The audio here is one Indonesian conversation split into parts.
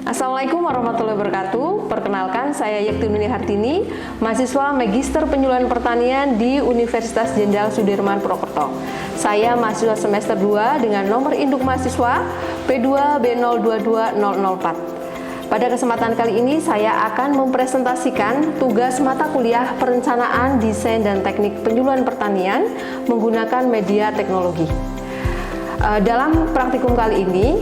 Assalamualaikum warahmatullahi wabarakatuh. Perkenalkan, saya Yektununi Hartini, mahasiswa Magister Penyuluhan Pertanian di Universitas Jenderal Sudirman Purwokerto. Saya mahasiswa semester 2 dengan nomor induk mahasiswa P2B022004. Pada kesempatan kali ini saya akan mempresentasikan tugas mata kuliah Perencanaan, Desain, dan Teknik Penyuluhan Pertanian menggunakan media teknologi. Dalam praktikum kali ini,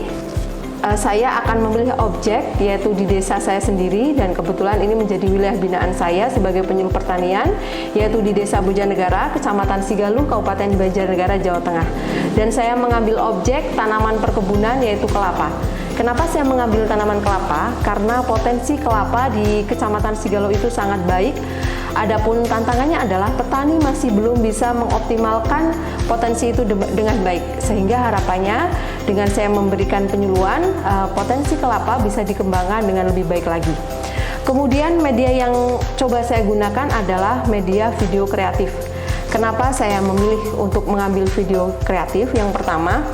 saya akan memilih objek yaitu di desa saya sendiri, dan kebetulan ini menjadi wilayah binaan saya sebagai penyuluh pertanian, yaitu di Desa Bojanegara, Kecamatan Sigaluh, Kabupaten Banjarnegara, Jawa Tengah. Dan saya mengambil objek tanaman perkebunan yaitu kelapa. Kenapa saya mengambil tanaman kelapa? Karena potensi kelapa di Kecamatan Sigaluh itu sangat baik. Adapun tantangannya adalah petani masih belum bisa mengoptimalkan potensi itu dengan baik. Sehingga harapannya dengan saya memberikan penyuluhan, potensi kelapa bisa dikembangkan dengan lebih baik lagi. Kemudian media yang coba saya gunakan adalah media video kreatif. Kenapa saya memilih untuk mengambil video kreatif? Yang pertama,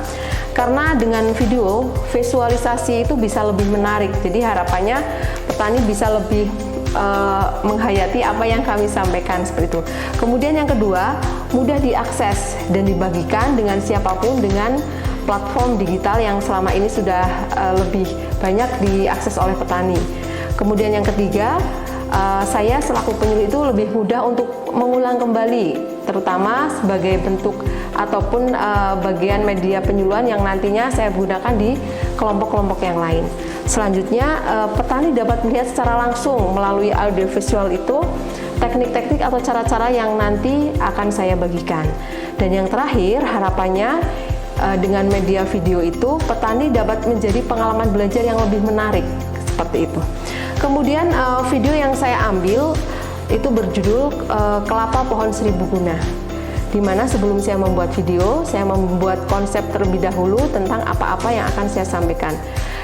karena dengan video, visualisasi itu bisa lebih menarik. Jadi harapannya petani bisa lebih menghayati apa yang kami sampaikan seperti itu. Kemudian yang kedua, mudah diakses dan dibagikan dengan siapapun dengan platform digital yang selama ini sudah lebih banyak diakses oleh petani. Kemudian yang ketiga, saya selaku penyuluh itu lebih mudah untuk mengulang kembali, terutama sebagai bentuk ataupun bagian media penyuluhan yang nantinya saya gunakan di kelompok-kelompok yang lain. Selanjutnya, petani dapat melihat secara langsung melalui audiovisual itu teknik-teknik atau cara-cara yang nanti akan saya bagikan. Dan yang terakhir, harapannya dengan media video itu petani dapat menjadi pengalaman belajar yang lebih menarik, seperti itu. Kemudian video yang saya ambil itu berjudul Kelapa Pohon Seribu Guna, di mana sebelum saya membuat video, saya membuat konsep terlebih dahulu tentang apa-apa yang akan saya sampaikan.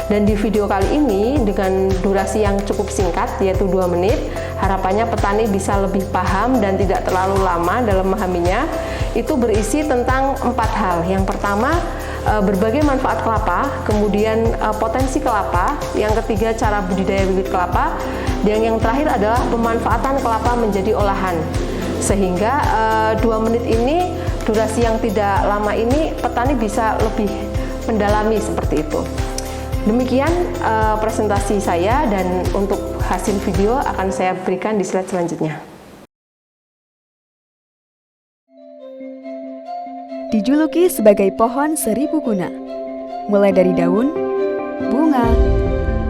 Dan di video kali ini dengan durasi yang cukup singkat, yaitu 2 menit, harapannya petani bisa lebih paham dan tidak terlalu lama dalam memahaminya. Itu berisi tentang 4 hal. Yang pertama, berbagai manfaat kelapa, kemudian potensi kelapa, yang ketiga cara budidaya bibit kelapa, dan yang terakhir adalah pemanfaatan kelapa menjadi olahan. Sehingga 2 menit ini, durasi yang tidak lama ini, petani bisa lebih mendalami seperti itu. Demikian presentasi saya, dan untuk hasil video akan saya berikan di slide selanjutnya. Dijuluki sebagai pohon seribu guna, mulai dari daun, bunga,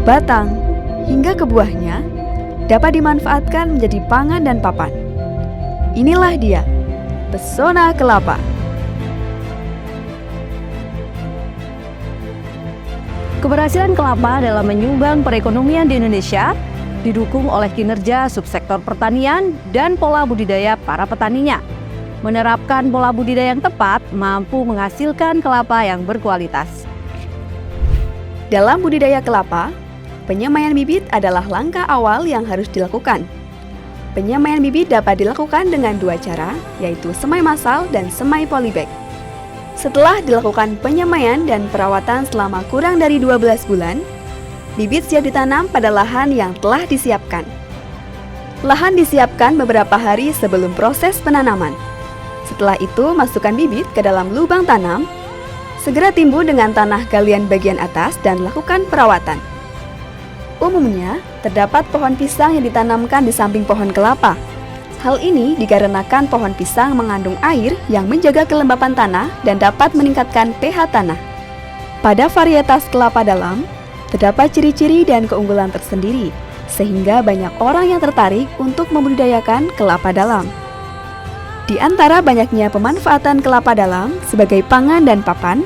batang, hingga ke buahnya, dapat dimanfaatkan menjadi pangan dan papan. Inilah dia, pesona kelapa. Keberhasilan kelapa dalam menyumbang perekonomian di Indonesia didukung oleh kinerja subsektor pertanian dan pola budidaya para petaninya. Menerapkan pola budidaya yang tepat mampu menghasilkan kelapa yang berkualitas. Dalam budidaya kelapa, penyemaian bibit adalah langkah awal yang harus dilakukan. Penyemaian bibit dapat dilakukan dengan 2 cara, yaitu semai massal dan semai polybag. Setelah dilakukan penyemaian dan perawatan selama kurang dari 12 bulan, bibit siap ditanam pada lahan yang telah disiapkan. Lahan disiapkan beberapa hari sebelum proses penanaman. Setelah itu, masukkan bibit ke dalam lubang tanam, segera timbun dengan tanah galian bagian atas dan lakukan perawatan. Umumnya, terdapat pohon pisang yang ditanamkan di samping pohon kelapa. Hal ini dikarenakan pohon pisang mengandung air yang menjaga kelembapan tanah dan dapat meningkatkan pH tanah. Pada varietas kelapa dalam, terdapat ciri-ciri dan keunggulan tersendiri, sehingga banyak orang yang tertarik untuk membudidayakan kelapa dalam. Di antara banyaknya pemanfaatan kelapa dalam sebagai pangan dan papan,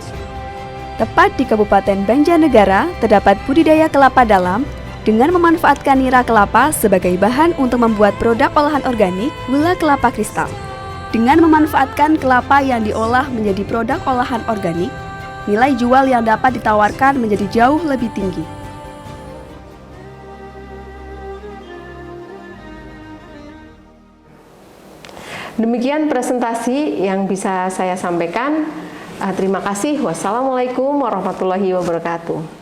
tepat di Kabupaten Banjarnegara terdapat budidaya kelapa dalam dengan memanfaatkan nira kelapa sebagai bahan untuk membuat produk olahan organik gula kelapa kristal. Dengan memanfaatkan kelapa yang diolah menjadi produk olahan organik, nilai jual yang dapat ditawarkan menjadi jauh lebih tinggi. Demikian presentasi yang bisa saya sampaikan. Terima kasih. Wassalamualaikum warahmatullahi wabarakatuh.